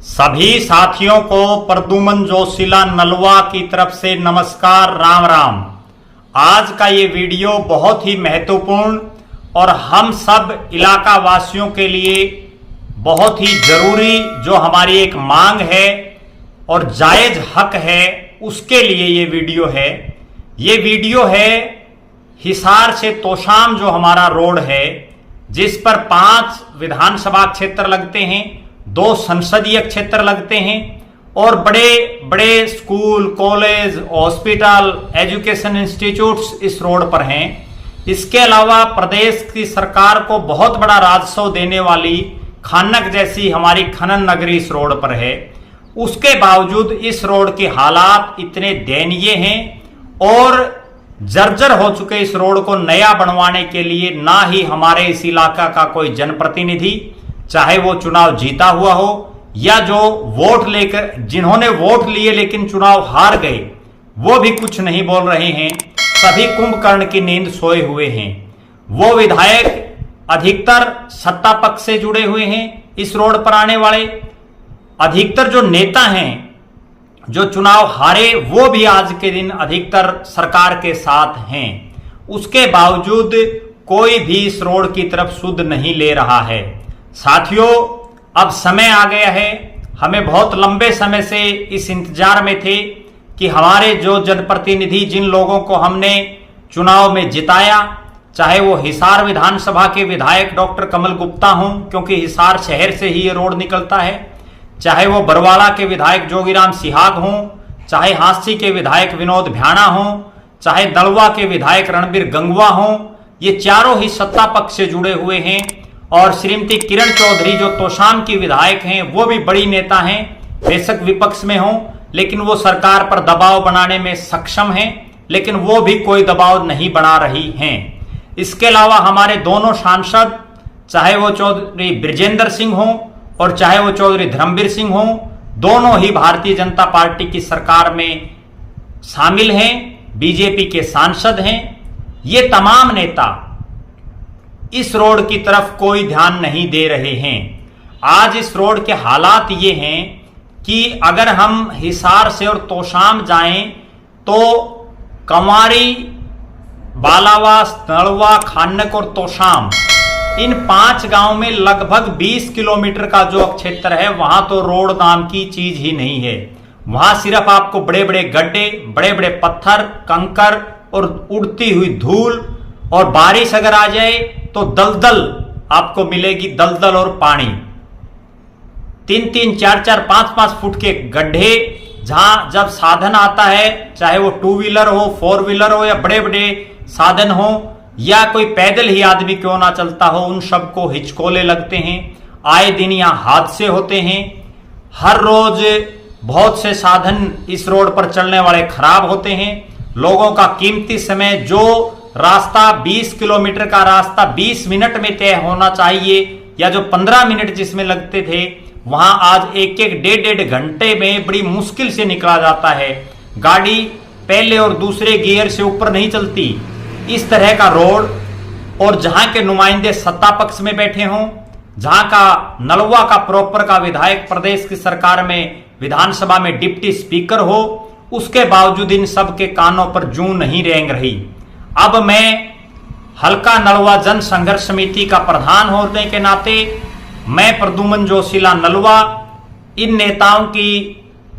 सभी साथियों को प्रद्युमन जोशीला नलवा की तरफ से नमस्कार, राम राम। आज का ये वीडियो बहुत ही महत्वपूर्ण और हम सब इलाका वासियों के लिए बहुत ही जरूरी, जो हमारी एक मांग है और जायज हक है, उसके लिए ये वीडियो है। ये वीडियो है हिसार से तोशाम जो हमारा रोड है, जिस पर 5 विधानसभा क्षेत्र लगते हैं, 2 संसदीय क्षेत्र लगते हैं और बड़े बड़े school, college, hospital, education institutes इस रोड पर हैं। इसके अलावा प्रदेश की सरकार को बहुत बड़ा राजस्व देने वाली खानक जैसी हमारी खनन नगरी इस रोड पर है। उसके बावजूद इस रोड के हालात इतने दयनीय हैं और जर्जर हो चुके इस रोड को नया बनवाने के लिए ना ही हमारे इस इलाका का कोई जनप्रतिनिधि, चाहे वो चुनाव जीता हुआ हो या जो वोट लेकर, जिन्होंने वोट लिए लेकिन चुनाव हार गए, वो भी कुछ नहीं बोल रहे हैं। सभी कुंभकर्ण की नींद सोए हुए हैं। वो विधायक अधिकतर सत्ता पक्ष से जुड़े हुए हैं। इस रोड पर आने वाले अधिकतर जो नेता हैं जो चुनाव हारे, वो भी आज के दिन अधिकतर सरकार के साथ हैं। उसके बावजूद कोई भी इस रोड की तरफ सुध नहीं ले रहा है। साथियों, अब समय आ गया है। हमें बहुत लंबे समय से इस इंतजार में थे कि हमारे जो जनप्रतिनिधि, जिन लोगों को हमने चुनाव में जिताया, चाहे वो हिसार विधानसभा के विधायक डॉक्टर कमल गुप्ता हों, क्योंकि हिसार शहर से ही ये रोड निकलता है, चाहे वो बरवाड़ा के विधायक जोगीराम सिहाग हों, चाहे हांसी के विधायक विनोद भ्याणा हों, चाहे दलवा के विधायक रणबीर गंगवा हों, ये चारों ही सत्ता पक्ष से जुड़े हुए हैं। और श्रीमती किरण चौधरी जो तोशाम की विधायक हैं, वो भी बड़ी नेता हैं, बेशक विपक्ष में हों, लेकिन वो सरकार पर दबाव बनाने में सक्षम हैं, लेकिन वो भी कोई दबाव नहीं बना रही हैं। इसके अलावा हमारे दोनों सांसद, चाहे वो चौधरी बृजेंद्र सिंह हों और चाहे वो चौधरी धर्मवीर सिंह हों, दोनों ही भारतीय जनता पार्टी की सरकार में शामिल हैं, बीजेपी के सांसद हैं। ये तमाम नेता इस रोड की तरफ कोई ध्यान नहीं दे रहे हैं। आज इस रोड के हालात ये हैं कि अगर हम हिसार से और तोशाम जाएं तो कंवारी, बालावास, नलवा, खानक और तोशाम, इन 5 गांव में लगभग 20 किलोमीटर का जो क्षेत्र है, वहां तो रोड नाम की चीज ही नहीं है। वहां सिर्फ आपको बड़े बड़े गड्ढे, बड़े बड़े पत्थर, कंकर और उड़ती हुई धूल, और बारिश अगर आ जाए तो दलदल आपको मिलेगी, दलदल और पानी। 3-3, 4-4, 5-5 फुट के गड्ढे, जहां जब साधन आता है, चाहे वो 2 व्हीलर हो, 4 व्हीलर हो या बड़े बड़े साधन हो, या कोई पैदल ही आदमी क्यों ना चलता हो, उन सबको हिचकोले लगते हैं। आए दिन यहां हादसे होते हैं। हर रोज बहुत से साधन इस रोड पर चलने वाले खराब होते हैं। लोगों का कीमती समय, जो रास्ता 20 किलोमीटर का रास्ता 20 मिनट में तय होना चाहिए, या जो 15 मिनट जिसमें लगते थे, वहां आज 1-1, 1.5 घंटे में बड़ी मुश्किल से निकला जाता है। गाड़ी पहले और दूसरे गियर से ऊपर नहीं चलती। इस तरह का रोड, और जहां के नुमाइंदे सत्ता पक्ष में बैठे हों, जहां का नलवा का प्रॉपर का विधायक प्रदेश की सरकार में विधानसभा में डिप्टी स्पीकर हो, उसके बावजूद इन सब के कानों पर जूं नहीं रेंग रही। अब मैं हल्का नलवा जन संघर्ष समिति का प्रधान होने के नाते, मैं प्रद्युमन जोशीला नलवा इन नेताओं की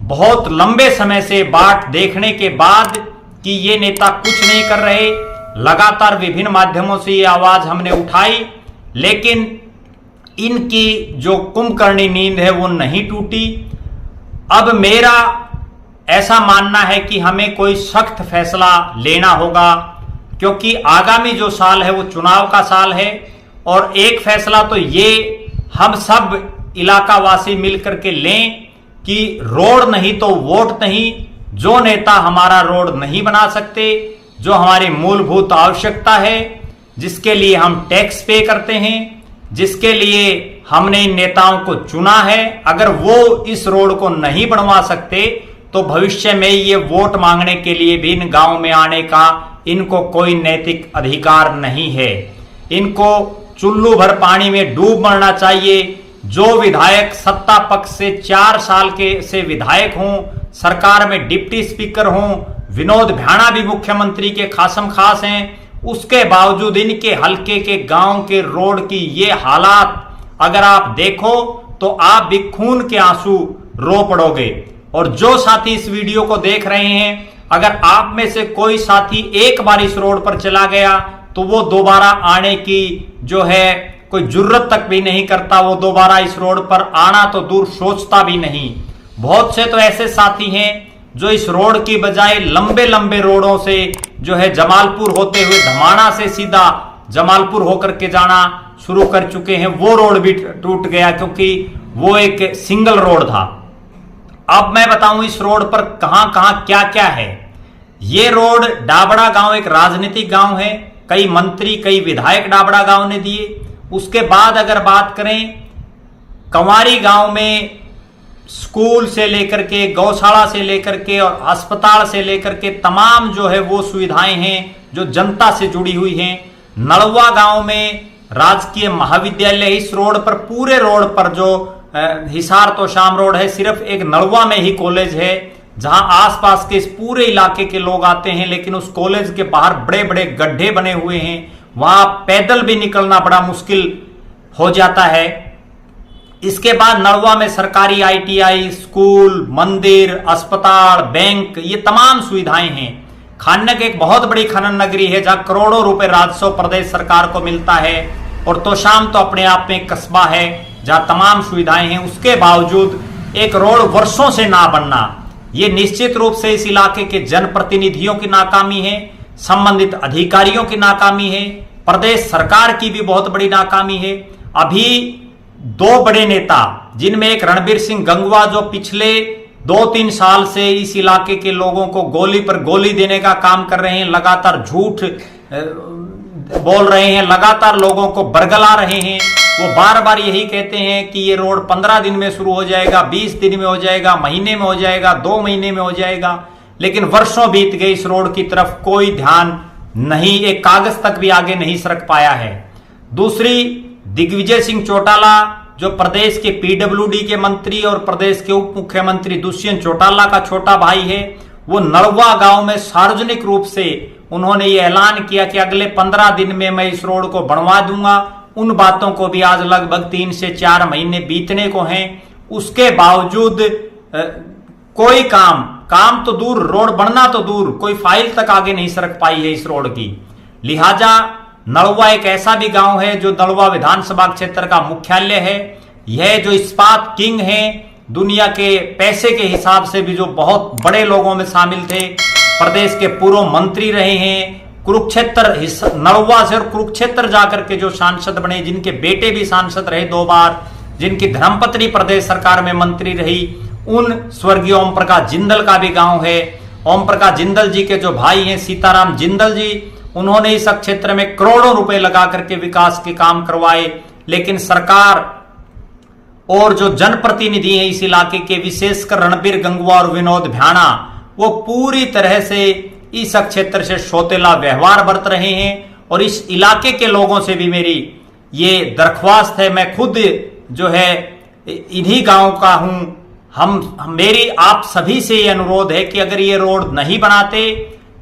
बहुत लंबे समय से बाट देखने के बाद कि ये नेता कुछ नहीं कर रहे, लगातार विभिन्न माध्यमों से ये आवाज हमने उठाई, लेकिन इनकी जो कुंभकर्णी नींद है वो नहीं टूटी। अब मेरा ऐसा मानना है कि हमें कोई सख्त फैसला लेना होगा, क्योंकि आगामी जो साल है वो चुनाव का साल है। और एक फैसला तो ये हम सब इलाका वासी मिलकर के लें कि रोड नहीं तो वोट नहीं। जो नेता हमारा रोड नहीं बना सकते, जो हमारी मूलभूत आवश्यकता है, जिसके लिए हम टैक्स पे करते हैं, जिसके लिए हमने इन नेताओं को चुना है, अगर वो इस रोड को नहीं बनवा सकते तो भविष्य में ये वोट मांगने के लिए भी इन गांव में आने का इनको कोई नैतिक अधिकार नहीं है। इनको चुल्लू भर पानी में डूब मरना चाहिए। जो विधायक सत्ता पक्ष से 4 साल के से विधायक हों, सरकार में डिप्टी स्पीकर हों, विनोद भ्याणा भी मुख्यमंत्री के खासम खास हैं, उसके बावजूद इनके हलके के गांव के रोड की ये हालात अगर आप देखो तो आप भी खून के आंसू रो पड़ोगे। और जो साथी इस वीडियो को देख रहे हैं, अगर आप में से कोई साथी एक बार इस रोड पर चला गया तो वो दोबारा आने की जो है कोई जुर्रत तक भी नहीं करता, वो दोबारा इस रोड पर आना तो दूर सोचता भी नहीं। बहुत से तो ऐसे साथी हैं जो इस रोड की बजाय लंबे लंबे रोडों से जो है जमालपुर होते हुए धमाना से सीधा जमालपुर होकर के जाना शुरू कर चुके हैं। वो रोड भी टूट गया क्योंकि वो एक सिंगल रोड था। अब मैं बताऊं इस रोड पर कहां कहां क्या क्या है। ये रोड डाबड़ा गांव एक राजनीतिक गांव है, कई मंत्री कई विधायक डाबड़ा गांव ने दिए। उसके बाद अगर बात करें कंवारी गांव में स्कूल से लेकर के, गौशाला से लेकर के और अस्पताल से लेकर के तमाम जो है वो सुविधाएं हैं जो जनता से जुड़ी हुई हैं। नलवा गांव में राजकीय महाविद्यालय, इस रोड पर पूरे रोड पर जो हिसार तो शाम रोड है, सिर्फ एक नलवा में ही कॉलेज है जहां आसपास के इस पूरे इलाके के लोग आते हैं। लेकिन उस कॉलेज के बाहर बड़े बड़े गड्ढे बने हुए हैं, वहां पैदल भी निकलना बड़ा मुश्किल हो जाता है। इसके बाद नलवा में सरकारी ITI, स्कूल, मंदिर, अस्पताल, बैंक, ये तमाम सुविधाएं हैं। खानक एक बहुत बड़ी खनन नगरी है जहां करोड़ों रुपए राजस्व प्रदेश सरकार को मिलता है। और तोशाम तो अपने आप में एक कस्बा है जहां तमाम सुविधाएं हैं। उसके बावजूद एक रोड वर्षों से ना बनना, ये निश्चित रूप से इस इलाके के जनप्रतिनिधियों की नाकामी है, संबंधित अधिकारियों की नाकामी है, प्रदेश सरकार की भी बहुत बड़ी नाकामी है। अभी 2 बड़े नेता, जिनमें एक रणबीर सिंह गंगवा जो पिछले 2-3 साल से इस इलाके के लोगों को गोली पर गोली देने का काम कर रहे हैं, लगातार झूठ बोल रहे हैं, लगातार लोगों को बरगला रहे हैं। वो बार बार यही कहते हैं कि ये रोड 15 दिन में शुरू हो जाएगा, 20 दिन में हो जाएगा, महीने में हो जाएगा, 2 महीने में हो जाएगा। लेकिन वर्षों बीत गए, इस रोड की तरफ कोई ध्यान नहीं, एक कागज तक भी आगे नहीं सरक पाया है। दूसरी, दिग्विजय सिंह चौटाला जो प्रदेश के PWD के मंत्री और प्रदेश के उप मुख्यमंत्री दुष्यंत चौटाला का छोटा भाई है, वो नलवा गांव में सार्वजनिक रूप से उन्होंने ये ऐलान किया कि अगले 15 दिन में मैं इस रोड को बनवा दूंगा। उन बातों को भी आज लगभग 3 से 4 महीने बीतने को हैं। उसके बावजूद कोई काम तो दूर, रोड बनना तो दूर, कोई फाइल तक आगे नहीं सरक पाई है इस रोड की। लिहाजा नलवा एक ऐसा भी गांव है जो नलवा विधानसभा क्षेत्र का मुख्यालय है। यह जो इस्पात किंग है, दुनिया के पैसे के हिसाब से भी जो बहुत बड़े लोगों में शामिल थे, प्रदेश के पूर्व मंत्री रहे हैं, कुरुक्षेत्र नलवा से और कुरुक्षेत्र जाकर के जो सांसद बने, जिनके बेटे भी सांसद रहे 2 बार, जिनकी धर्मपत्नी प्रदेश सरकार में मंत्री रही, उन स्वर्गीय ओम प्रकाश जिंदल का भी गांव है। ओम प्रकाश जिंदल जी के जो भाई हैं सीताराम जिंदल जी, उन्होंने इस क्षेत्र में करोड़ों रुपए लगा करके विकास के काम करवाए। लेकिन सरकार और जो जनप्रतिनिधि हैं इस इलाके के, विशेषकर रणबीर गंगवा और विनोद भ्याणा, वो पूरी तरह से इस क्षेत्र से सौतेला व्यवहार बरत रहे हैं। और इस इलाके के लोगों से भी मेरी ये दरख्वास्त है, मैं खुद जो है इन्हीं गांव का हूं, मेरी आप सभी से ये अनुरोध है कि अगर ये रोड नहीं बनाते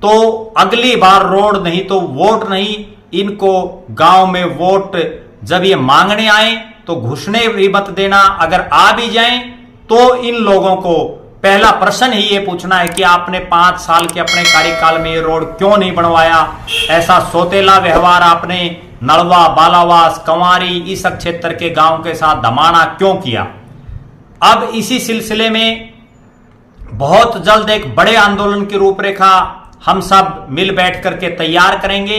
तो अगली बार रोड नहीं तो वोट नहीं, इनको गांव में वोट जब ये मांगने आए तो घुसने भी मत देना। अगर आ भी जाएं तो इन लोगों को पहला प्रश्न ही ये पूछना है कि आपने 5 साल के अपने कार्यकाल में ये रोड क्यों नहीं बनवाया। ऐसा सौतेला व्यवहार आपने नलवा, बालावास, कंवारी, इस क्षेत्र के गांव के साथ धमाना क्यों किया। अब इसी सिलसिले में बहुत जल्द एक बड़े आंदोलन की रूपरेखा हम सब मिल बैठ करके तैयार करेंगे,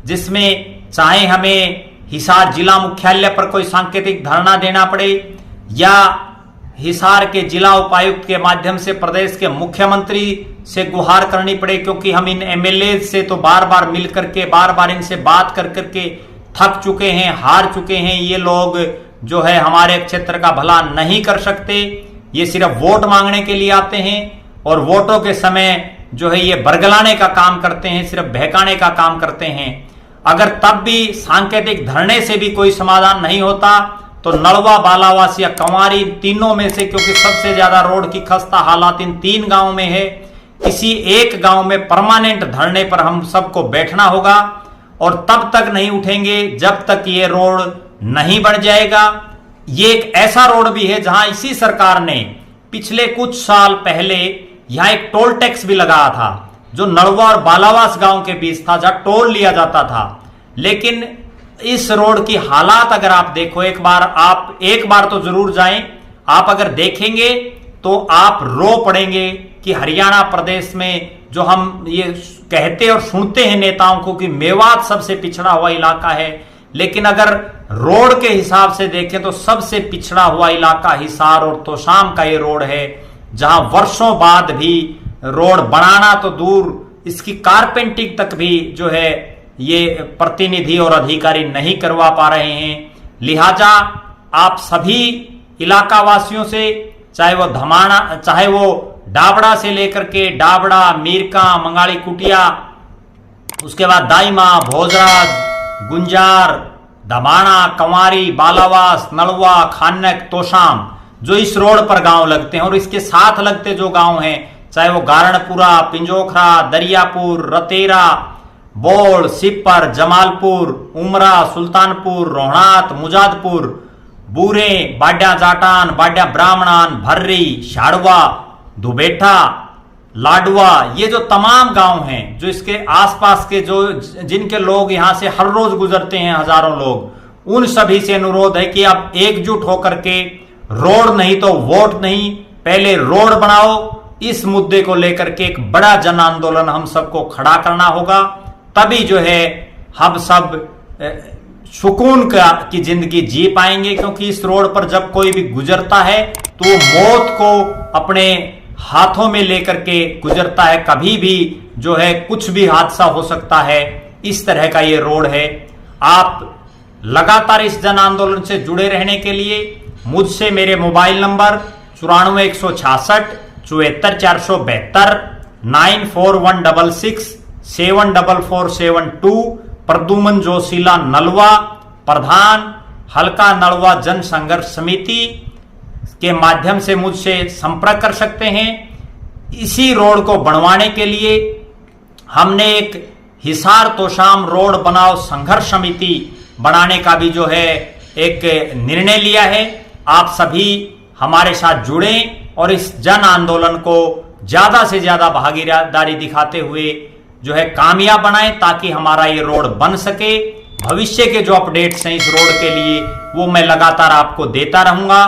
जिसमें चाहे हमें हिसार जिला मुख्यालय पर कोई सांकेतिक धरना देना पड़े या हिसार के जिला उपायुक्त के माध्यम से प्रदेश के मुख्यमंत्री से गुहार करनी पड़े, क्योंकि हम इन MLA से तो बार बार मिल करके, बार बार इनसे बात कर करके थक चुके हैं, हार चुके हैं। ये लोग जो है हमारे क्षेत्र का भला नहीं कर सकते, ये सिर्फ वोट मांगने के लिए आते हैं और वोटों के समय जो है ये बरगलाने का काम करते हैं, सिर्फ बहकाने का काम करते हैं। अगर तब भी सांकेतिक धरने से भी कोई समाधान नहीं होता तो नलवा, बालावास या कंवारी, तीनों में से, क्योंकि सबसे ज्यादा रोड की खस्ता हालात इन 3 गांव में है, किसी एक गांव में परमानेंट धरने पर हम सबको बैठना होगा और तब तक नहीं उठेंगे जब तक ये रोड नहीं बन जाएगा। ये एक ऐसा रोड भी है जहां इसी सरकार ने पिछले कुछ साल पहले यहां एक टोल टैक्स भी लगाया था, जो नलवा और बालावास गांव के बीच था, जहां टोल लिया जाता था। लेकिन इस रोड की हालात अगर आप देखो, आप एक बार तो जरूर जाएं, आप अगर देखेंगे तो आप रो पड़ेंगे कि हरियाणा प्रदेश में जो हम ये कहते और सुनते हैं नेताओं को कि मेवात सबसे पिछड़ा हुआ इलाका है, लेकिन अगर रोड के हिसाब से देखें तो सबसे पिछड़ा हुआ इलाका हिसार और तोशाम का ये रोड है, जहां वर्षों बाद भी रोड बनाना तो दूर, इसकी कारपेंटिंग तक भी जो है ये प्रतिनिधि और अधिकारी नहीं करवा पा रहे हैं। लिहाजा आप सभी इलाका वासियों से, चाहे वो धमाना, चाहे वो डाबड़ा से लेकर के डाबड़ा, मीरका, मंगाली कुटिया, उसके बाद दाइमा, भोजरा, गुंजार, धमाना, कंवारी, बालावास, नलवा, खानक, तोशाम, जो इस रोड पर गांव लगते हैं और इसके साथ लगते जो गांव हैं, चाहे वो गारणपुरा, पिंजोखरा, दरियापुर, रतेरा, बोल, सिपर, जमालपुर, उमरा, सुल्तानपुर, रोहनात, मुजादपुर, बूरे, बाड्या जाटान, बाड्या ब्राह्मणान, भर्री, शाड़वा, दुबेठा, लाडवा, ये जो तमाम गांव हैं, जो इसके आसपास के जो जिनके लोग यहां से हर रोज गुजरते हैं, हजारों लोग, उन सभी से अनुरोध है कि आप एकजुट होकर के रोड नहीं तो वोट नहीं, पहले रोड बनाओ। इस मुद्दे को लेकर के एक बड़ा जन आंदोलन हम सबको खड़ा करना होगा, तभी जो है हम सब सुकून की जिंदगी जी पाएंगे। क्योंकि इस रोड पर जब कोई भी गुजरता है तो वो मौत को अपने हाथों में लेकर के गुजरता है, कभी भी जो है कुछ भी हादसा हो सकता है। इस तरह का ये रोड है। आप लगातार इस जन आंदोलन से जुड़े रहने के लिए मुझसे मेरे मोबाइल नंबर 94 166 74 472 94 166 74472, प्रद्युमन जोशीला नलवा, प्रधान हल्का नलवा जन संघर्ष समिति के माध्यम से मुझसे संपर्क कर सकते हैं। इसी रोड को बनवाने के लिए हमने एक हिसार तोशाम रोड बनाओ संघर्ष समिति बनाने का भी जो है एक निर्णय लिया है। आप सभी हमारे साथ जुड़ें और इस जन आंदोलन को ज्यादा से ज्यादा भागीदारी दिखाते हुए जो है कामयाब बनाएं, ताकि हमारा ये रोड बन सके। भविष्य के जो अपडेट्स हैं इस रोड के लिए वो मैं लगातार आपको देता रहूंगा।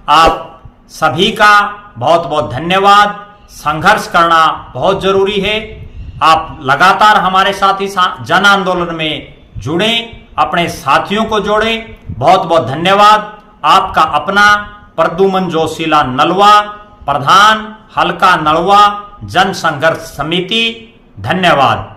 आप सभी का बहुत बहुत धन्यवाद। संघर्ष करना बहुत जरूरी है। आप लगातार हमारे साथ इस जन आंदोलन में जुड़ें, अपने साथियों को जोड़ें। बहुत बहुत धन्यवाद। आपका अपना प्रद्युमन जोशीला नलवा, प्रधान हल्का नलवा जन संघर्ष समिति। धन्यवाद।